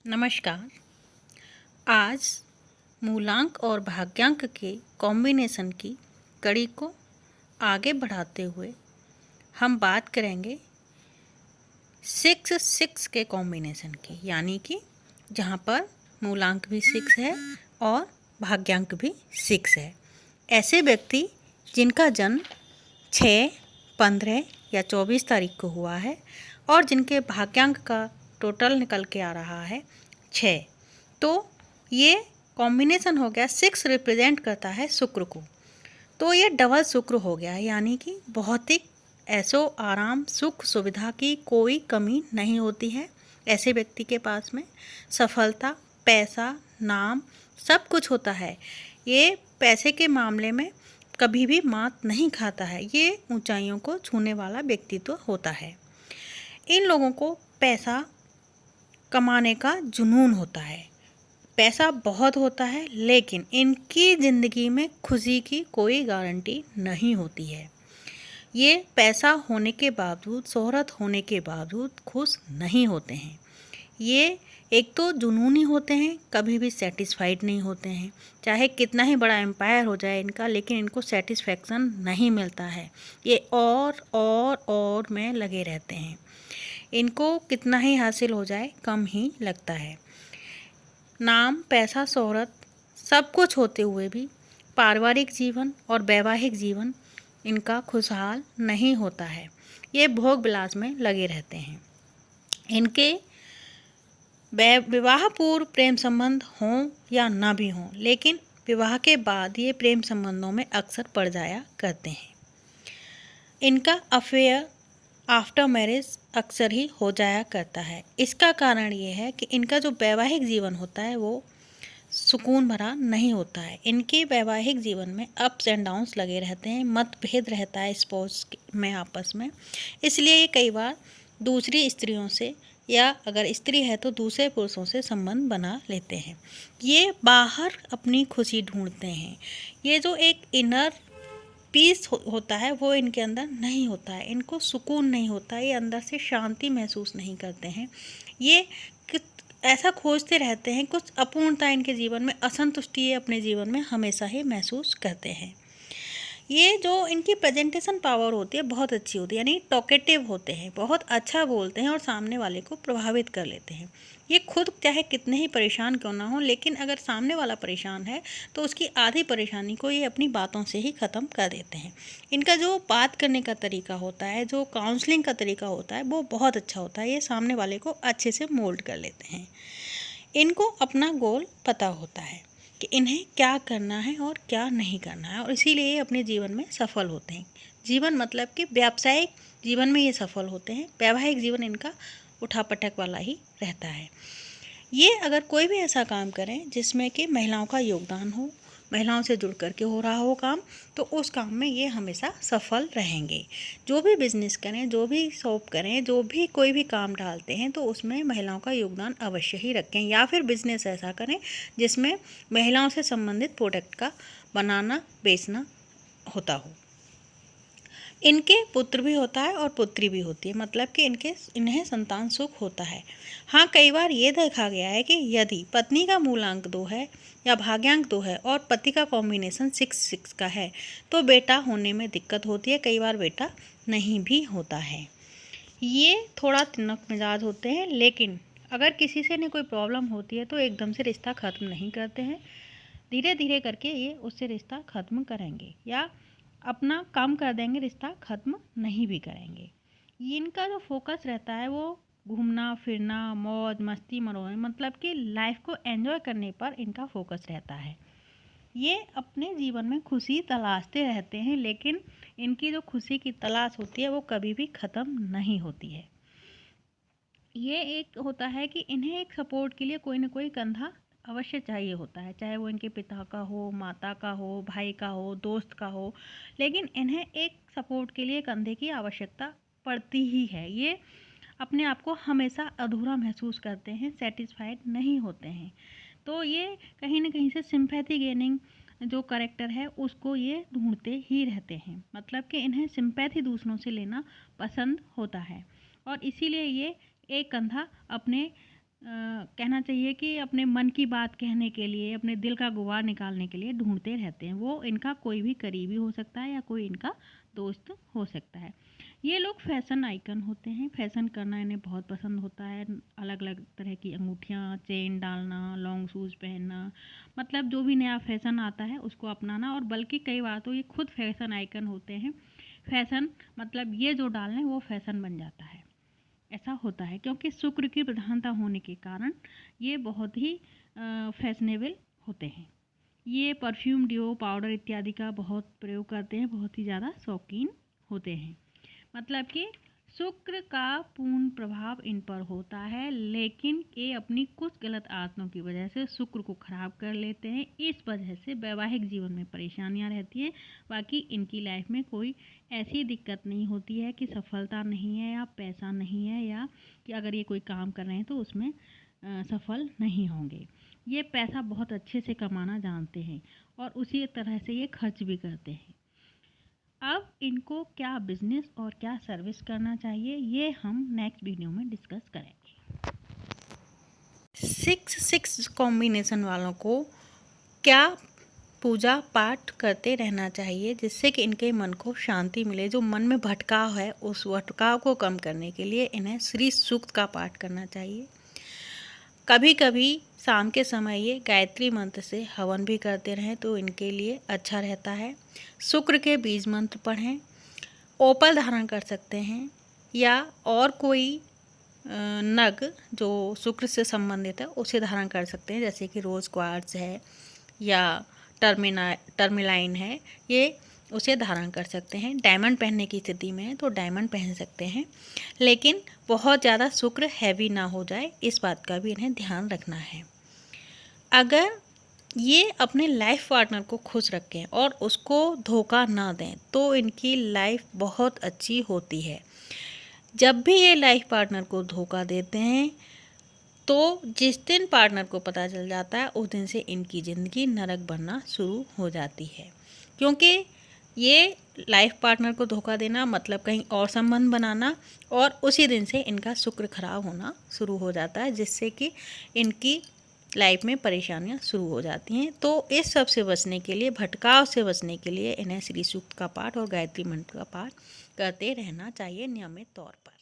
नमस्कार। आज मूलांक और भाग्यांक के कॉम्बिनेशन की कड़ी को आगे बढ़ाते हुए हम बात करेंगे 6 के कॉम्बिनेशन की, यानी कि जहाँ पर मूलांक भी 6 है और भाग्यांक भी 6 है। ऐसे व्यक्ति जिनका जन्म 6, 15 या 24 तारीख को हुआ है और जिनके भाग्यांक का टोटल निकल के आ रहा है 6, तो ये कॉम्बिनेशन हो गया। 6 रिप्रेजेंट करता है शुक्र को, तो ये डबल शुक्र हो गया, यानी कि भौतिक ऐशो आराम सुख सुविधा की कोई कमी नहीं होती है। ऐसे व्यक्ति के पास में सफलता, पैसा, नाम सब कुछ होता है। ये पैसे के मामले में कभी भी मात नहीं खाता है। ये ऊंचाइयों को छूने वाला व्यक्तित्व होता है। इन लोगों को पैसा कमाने का जुनून होता है, पैसा बहुत होता है, लेकिन इनकी ज़िंदगी में खुशी की कोई गारंटी नहीं होती है। ये पैसा होने के बावजूद, शोहरत होने के बावजूद खुश नहीं होते हैं। ये एक तो जुनूनी होते हैं, कभी भी सेटिस्फाइड नहीं होते हैं। चाहे कितना ही बड़ा एम्पायर हो जाए इनका, लेकिन इनको सेटिस्फैक्शन नहीं मिलता है। ये और में लगे रहते हैं। इनको कितना ही हासिल हो जाए कम ही लगता है। नाम, पैसा, शोहरत सब कुछ होते हुए भी पारिवारिक जीवन और वैवाहिक जीवन इनका खुशहाल नहीं होता है। ये भोग विलास में लगे रहते हैं। इनके विवाह पूर्व प्रेम संबंध हों या ना भी हों, लेकिन विवाह के बाद ये प्रेम संबंधों में अक्सर पड़ जाया करते हैं। इनका अफेयर आफ्टर मैरिज अक्सर ही हो जाया करता है। इसका कारण ये है कि इनका जो वैवाहिक जीवन होता है वो सुकून भरा नहीं होता है। इनके वैवाहिक जीवन में अप्स एंड डाउन्स लगे रहते हैं, मतभेद रहता है स्पोर्ट्स में आपस में। इसलिए ये कई बार दूसरी स्त्रियों से, या अगर स्त्री है तो दूसरे पुरुषों से संबंध बना लेते हैं। ये बाहर अपनी खुशी ढूंढते हैं। ये जो एक इनर पीस होता है वो इनके अंदर नहीं होता है। इनको सुकून नहीं होता है, ये अंदर से शांति महसूस नहीं करते हैं। ये ऐसा खोजते रहते हैं, कुछ अपूर्णता इनके जीवन में, असंतुष्टि ये अपने जीवन में हमेशा ही महसूस करते हैं। ये जो इनकी प्रेजेंटेशन पावर होती है बहुत अच्छी होती है, यानी टॉकेटिव होते हैं, बहुत अच्छा बोलते हैं और सामने वाले को प्रभावित कर लेते हैं। ये खुद चाहे कितने ही परेशान क्यों ना हो, लेकिन अगर सामने वाला परेशान है तो उसकी आधी परेशानी को ये अपनी बातों से ही ख़त्म कर देते हैं। इनका जो बात करने का तरीका होता है, जो काउंसलिंग का तरीका होता है, वो बहुत अच्छा होता है। ये सामने वाले को अच्छे से मोल्ड कर लेते हैं। इनको अपना गोल पता होता है कि इन्हें क्या करना है और क्या नहीं करना है, और इसीलिए ये अपने जीवन में सफल होते हैं। जीवन मतलब कि व्यावसायिक जीवन में ये सफल होते हैं, वैवाहिक जीवन इनका उठापटक वाला ही रहता है। ये अगर कोई भी ऐसा काम करें जिसमें कि महिलाओं का योगदान हो, महिलाओं से जुड़ कर के हो रहा हो काम, तो उस काम में ये हमेशा सफल रहेंगे। जो भी बिजनेस करें, जो भी शॉप करें, जो भी कोई भी काम डालते हैं, तो उसमें महिलाओं का योगदान अवश्य ही रखें। या फिर बिजनेस ऐसा करें जिसमें महिलाओं से संबंधित प्रोडक्ट का बनाना बेचना होता हो। इनके पुत्र भी होता है और पुत्री भी होती है, मतलब कि इन्हें संतान सुख होता है। हाँ, कई बार ये देखा गया है कि यदि पत्नी का मूलांक 2 है या भाग्यांक 2 है और पति का कॉम्बिनेशन 6 का है, तो बेटा होने में दिक्कत होती है। कई बार बेटा नहीं भी होता है। ये थोड़ा तिनक मिजाज होते हैं, लेकिन अगर किसी से ने कोई प्रॉब्लम होती है तो एकदम से रिश्ता ख़त्म नहीं करते हैं। धीरे धीरे करके ये उससे रिश्ता ख़त्म करेंगे या अपना काम कर देंगे, रिश्ता ख़त्म नहीं भी करेंगे। इनका जो फोकस रहता है वो घूमना फिरना, मौज मस्ती, मनोरंजन, मतलब कि लाइफ को एंजॉय करने पर इनका फोकस रहता है। ये अपने जीवन में खुशी तलाशते रहते हैं, लेकिन इनकी जो खुशी की तलाश होती है वो कभी भी ख़त्म नहीं होती है। ये एक होता है कि इन्हें एक सपोर्ट के लिए कोई ना कोई कंधा अवश्य चाहिए होता है, चाहे वो इनके पिता का हो, माता का हो, भाई का हो, दोस्त का हो, लेकिन इन्हें एक सपोर्ट के लिए कंधे की आवश्यकता पड़ती ही है। ये अपने आप को हमेशा अधूरा महसूस करते हैं, सेटिस्फाइड नहीं होते हैं। तो ये कहीं ना कहीं से सिंपैथी गेनिंग जो करेक्टर है उसको ये ढूंढते ही रहते हैं, मतलब कि इन्हें सिंपैथी दूसरों से लेना पसंद होता है, और इसीलिए ये एक कंधा अपने कहना चाहिए कि अपने मन की बात कहने के लिए, अपने दिल का गुबार निकालने के लिए ढूंढते रहते हैं। वो इनका कोई भी करीबी हो सकता है या कोई इनका दोस्त हो सकता है। ये लोग फैशन आइकन होते हैं। फैशन करना इन्हें बहुत पसंद होता है। अलग अलग तरह की अंगूठियाँ, चेन डालना, लॉन्ग शूज़ पहनना, मतलब जो भी नया फैशन आता है उसको अपनाना। और बल्कि कई बार तो ये खुद फैशन आइकन होते हैं। फैशन मतलब ये जो डाल लें वो फैशन बन जाता है। ऐसा होता है क्योंकि शुक्र की प्रधानता होने के कारण ये बहुत ही फैशनेबल होते हैं। ये परफ्यूम, डिओ, पाउडर इत्यादि का बहुत प्रयोग करते हैं, बहुत ही ज़्यादा शौकीन होते हैं। मतलब कि शुक्र का पूर्ण प्रभाव इन पर होता है, लेकिन ये अपनी कुछ गलत आदतों की वजह से शुक्र को खराब कर लेते हैं। इस वजह से वैवाहिक जीवन में परेशानियां रहती हैं। बाकी इनकी लाइफ में कोई ऐसी दिक्कत नहीं होती है कि सफलता नहीं है या पैसा नहीं है, या कि अगर ये कोई काम कर रहे हैं तो उसमें सफल नहीं होंगे। ये पैसा बहुत अच्छे से कमाना जानते हैं और उसी तरह से ये खर्च भी करते हैं। अब इनको क्या बिजनेस और क्या सर्विस करना चाहिए, ये हम नेक्स्ट वीडियो में डिस्कस करेंगे। 6 कॉम्बिनेशन वालों को क्या पूजा पाठ करते रहना चाहिए जिससे कि इनके मन को शांति मिले। जो मन में भटकाव है उस भटकाव को कम करने के लिए इन्हें श्री सूक्त का पाठ करना चाहिए। कभी कभी शाम के समय ये गायत्री मंत्र से हवन भी करते रहें तो इनके लिए अच्छा रहता है। शुक्र के बीज मंत्र पढ़ें। ओपल धारण कर सकते हैं या और कोई नग जो शुक्र से संबंधित है उसे धारण कर सकते हैं, जैसे कि रोज़ क्वार्ट्ज है या टर्मिलाइन है, ये उसे धारण कर सकते हैं। डायमंड पहनने की स्थिति में है तो डायमंड पहन सकते हैं, लेकिन बहुत ज़्यादा शुक्र हैवी ना हो जाए, इस बात का भी इन्हें ध्यान रखना है। अगर ये अपने लाइफ पार्टनर को खुश रखें और उसको धोखा ना दें तो इनकी लाइफ बहुत अच्छी होती है। जब भी ये लाइफ पार्टनर को धोखा देते हैं तो जिस दिन पार्टनर को पता चल जाता है उस दिन से इनकी ज़िंदगी नरक बनना शुरू हो जाती है, क्योंकि ये लाइफ पार्टनर को धोखा देना मतलब कहीं और संबंध बनाना और उसी दिन से इनका शुक्र खराब होना शुरू हो जाता है, जिससे कि इनकी लाइफ में परेशानियां शुरू हो जाती हैं। तो इस सब से बचने के लिए, भटकाव से बचने के लिए इन्हें श्री सूक्त का पाठ और गायत्री मंत्र का पाठ करते रहना चाहिए नियमित तौर पर।